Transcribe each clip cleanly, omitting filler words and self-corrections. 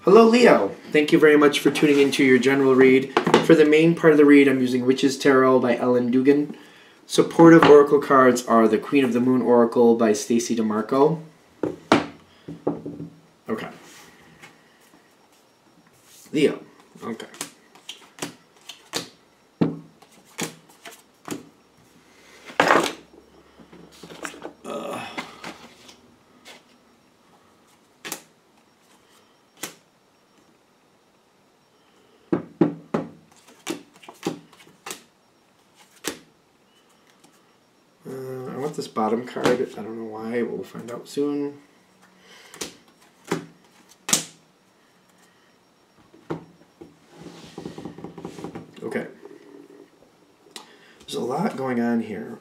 Hello, Leo. Thank you very much for tuning into your general read. For the main part of the read, I'm using Witch's Tarot by Ellen Dugan. Supportive oracle cards are the Queen of the Moon Oracle by Stacey DeMarco. Okay. Leo. Okay. I want this bottom card. I don't know why, but we'll find out soon. Okay. There's a lot going on here.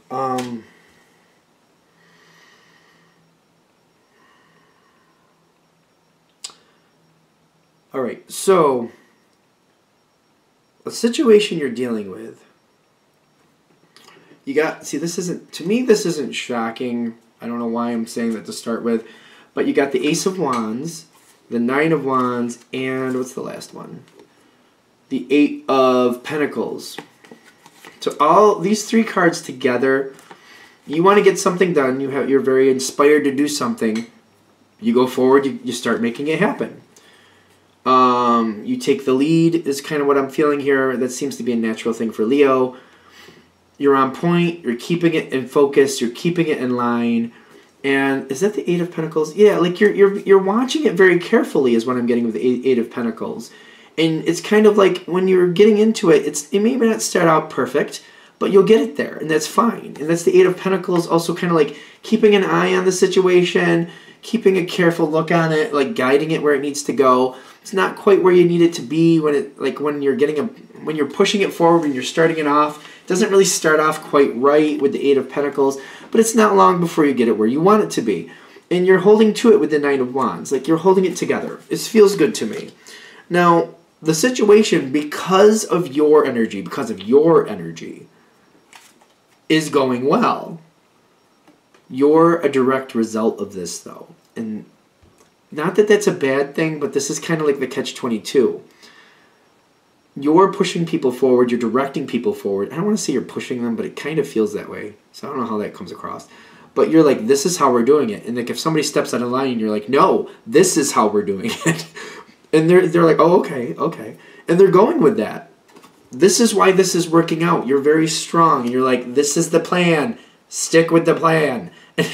Alright, so a situation you're dealing with. You got, see, this isn't, to me, this isn't shocking. I don't know why I'm saying that to start with. But you got the Ace of Wands, the Nine of Wands, and what's the last one? The Eight of Pentacles. So all these three cards together, you want to get something done. You're very inspired to do something. You go forward, you start making it happen. You take the lead is kind of what I'm feeling here. That seems to be a natural thing for Leo. You're on point, you're keeping it in focus, you're keeping it in line. And is that the Eight of Pentacles? Yeah, like you're watching it very carefully is what I'm getting with the Eight of Pentacles. And it's kind of like when you're getting into it, it may not start out perfect, but you'll get it there, and that's fine. And that's the Eight of Pentacles, also kind of like keeping an eye on the situation, keeping a careful look on it, like guiding it where it needs to go. It's not quite where you need it to be when you're pushing it forward and you're starting it off. It doesn't really start off quite right with the Eight of Pentacles, but it's not long before you get it where you want it to be. And you're holding to it with the Nine of Wands. Like you're holding it together. It feels good to me. Now, the situation, because of your energy, is going well. You're a direct result of this, though. And not that that's a bad thing, but this is kind of like the catch-22. You're pushing people forward. You're directing people forward. I don't want to say you're pushing them, but it kind of feels that way. So I don't know how that comes across. But you're like, this is how we're doing it. And like if somebody steps out of line, you're like, no, this is how we're doing it. And they're like, oh, okay, okay. And they're going with that. This is why this is working out. You're very strong. And you're like, this is the plan. Stick with the plan. And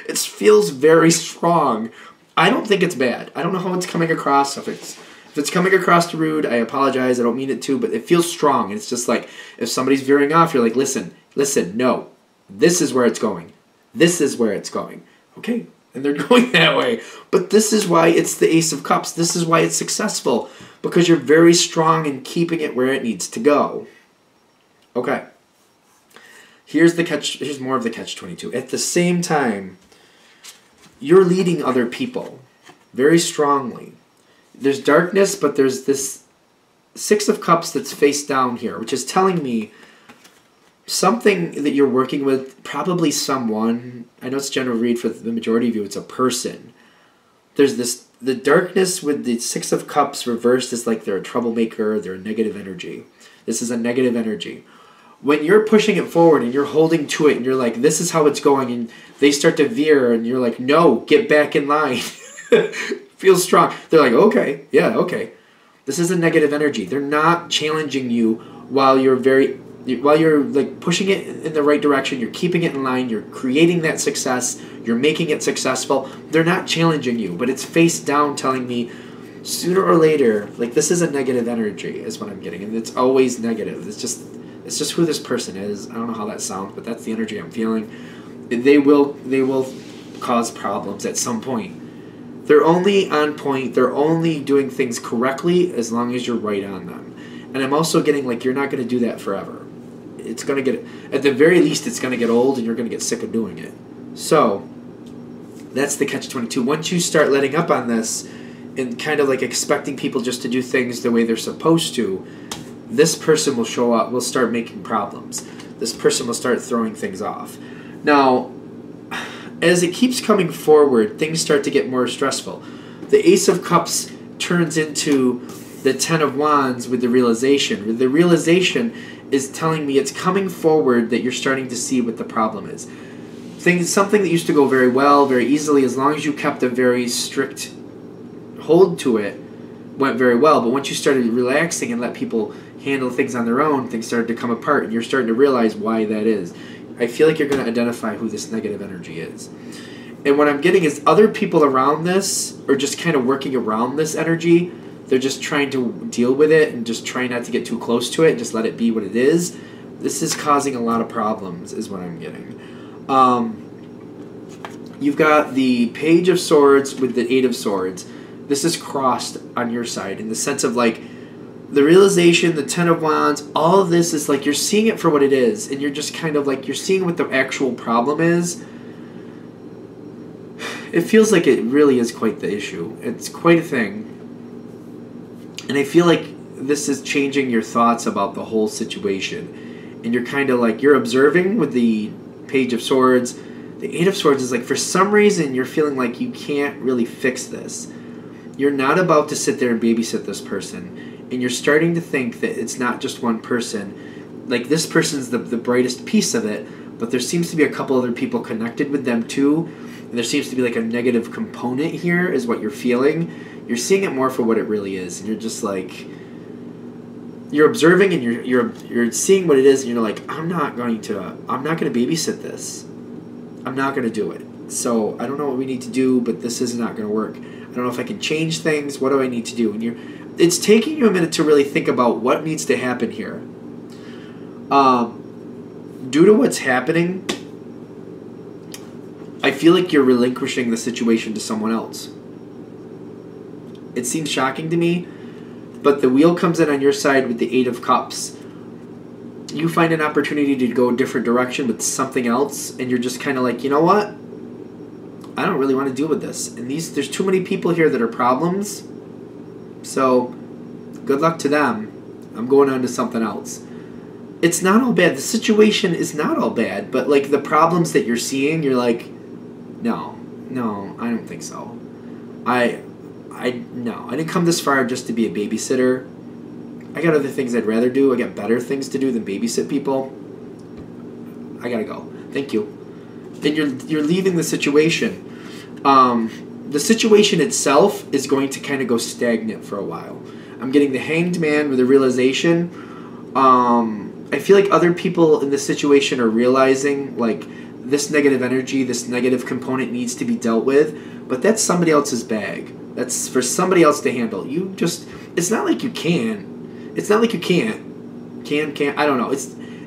it feels very strong. I don't think it's bad. I don't know how it's coming across. If it's coming across rude, I apologize. I don't mean it to, but it feels strong. And it's just like, if somebody's veering off, you're like, listen, no. This is where it's going. This is where it's going. Okay? And they're going that way. But this is why it's the Ace of Cups. This is why it's successful. Because you're very strong in keeping it where it needs to go. Okay. Here's more of the catch-22. At the same time, you're leading other people very strongly. There's darkness, but there's this Six of Cups that's face down here, which is telling me something that you're working with, probably someone. I know it's a general read for the majority of you. It's a person. There's the darkness with the Six of Cups reversed is like they're a troublemaker, they're a negative energy. This is a negative energy. When you're pushing it forward and you're holding to it and you're like, this is how it's going, and they start to veer and you're like, no, get back in line. Feel strong. They're like, okay, yeah, okay. This is a negative energy. They're not challenging you while you're like pushing it in the right direction. You're keeping it in line. You're creating that success. You're making it successful. They're not challenging you, but it's face down telling me sooner or later, like this is a negative energy is what I'm getting. And it's always negative. It's just who this person is. I don't know how that sounds, but that's the energy I'm feeling. They will cause problems at some point. They're only on point. They're only doing things correctly as long as you're right on them. And I'm also getting like you're not going to do that forever. It's going to get, at the very least, it's going to get old and you're going to get sick of doing it. So that's the catch-22. Once you start letting up on this and kind of like expecting people just to do things the way they're supposed to, this person will show up, will start making problems. This person will start throwing things off. Now, as it keeps coming forward, things start to get more stressful. The Ace of Cups turns into the Ten of Wands with the realization. The realization is telling me it's coming forward that you're starting to see what the problem is. Something that used to go very well, very easily, as long as you kept a very strict hold to it, went very well. But once you started relaxing and let people handle things on their own, things started to come apart, and you're starting to realize why that is. I feel like you're going to identify who this negative energy is. And what I'm getting is other people around this are just kind of working around this energy. They're just trying to deal with it and just trying not to get too close to it and just let it be what it is. This is causing a lot of problems, is what I'm getting. You've got the Page of Swords with the Eight of Swords. This is crossed on your side in the sense of like the realization, the Ten of Wands, all of this is like you're seeing it for what it is, and you're just kind of like you're seeing what the actual problem is. It feels like it really is quite the issue. It's quite a thing. And I feel like this is changing your thoughts about the whole situation. And you're kind of like, you're observing with the Page of Swords. The Eight of Swords is like, for some reason, you're feeling like you can't really fix this. You're not about to sit there and babysit this person. And you're starting to think that it's not just one person. Like, this person's the brightest piece of it, but there seems to be a couple other people connected with them too. And there seems to be like a negative component here is what you're feeling. You're seeing it more for what it really is. And you're just like, you're observing and you're seeing what it is, and you're like, I'm not going to babysit this. I'm not going to do it. So I don't know what we need to do, but this is not going to work. I don't know if I can change things. What do I need to do? And it's taking you a minute to really think about what needs to happen here. Due to what's happening, I feel like you're relinquishing the situation to someone else. It seems shocking to me, but the wheel comes in on your side with the Eight of Cups. You find an opportunity to go a different direction with something else, and you're just kind of like, you know what? I don't really want to deal with this. And there's too many people here that are problems, so good luck to them. I'm going on to something else. It's not all bad. The situation is not all bad, but like the problems that you're seeing, you're like, no, I don't think so. No, I didn't come this far just to be a babysitter. I got other things I'd rather do. I got better things to do than babysit people. I gotta go. Thank you. Then you're leaving the situation. The situation itself is going to kind of go stagnant for a while. I'm getting the Hanged Man with a realization. I feel like other people in this situation are realizing like this negative energy, this negative component needs to be dealt with, but that's somebody else's bag. That's for somebody else to handle. It's not like you can. It's not like you can't. Can't. I don't know.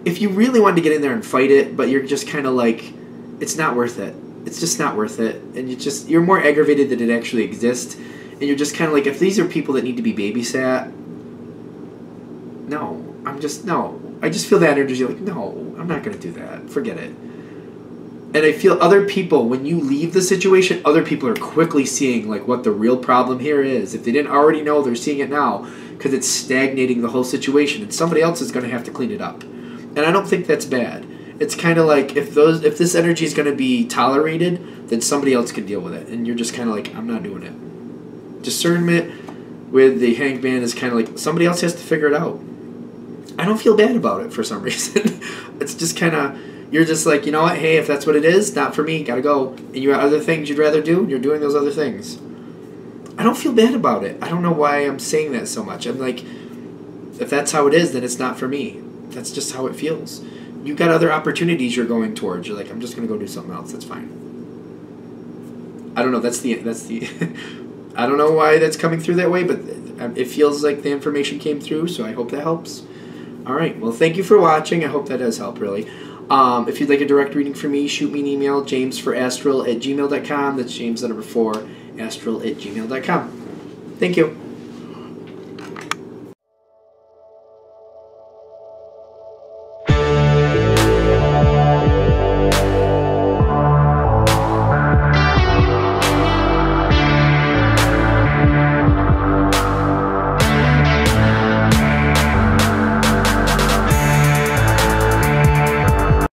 If you really wanted to get in there and fight it, but you're just kind of like, it's not worth it. It's just not worth it. And you're more aggravated that it actually exists. And you're just kind of like, if these are people that need to be babysat, no. I just feel that energy like, no, I'm not going to do that. Forget it. And I feel other people, when you leave the situation, other people are quickly seeing like what the real problem here is. If they didn't already know, they're seeing it now because it's stagnating the whole situation, and somebody else is going to have to clean it up. And I don't think that's bad. It's kind of like if this energy is going to be tolerated, then somebody else can deal with it, and you're just kind of like, I'm not doing it. Discernment with the Hanged Man is kind of like somebody else has to figure it out. I don't feel bad about it for some reason. It's just kind of. You're just like, you know what, hey, if that's what it is, not for me, gotta go. And you got other things you'd rather do, and you're doing those other things. I don't feel bad about it. I don't know why I'm saying that so much. I'm like, if that's how it is, then it's not for me. That's just how it feels. You've got other opportunities you're going towards. You're like, I'm just gonna go do something else, that's fine. I don't know, that's the I don't know why that's coming through that way, but it feels like the information came through, so I hope that helps. Alright, well, thank you for watching. I hope that does help, really. If you'd like a direct reading from me, shoot me an email, jamesforastral@gmail.com. That's James, the number 4, astral@gmail.com. Thank you.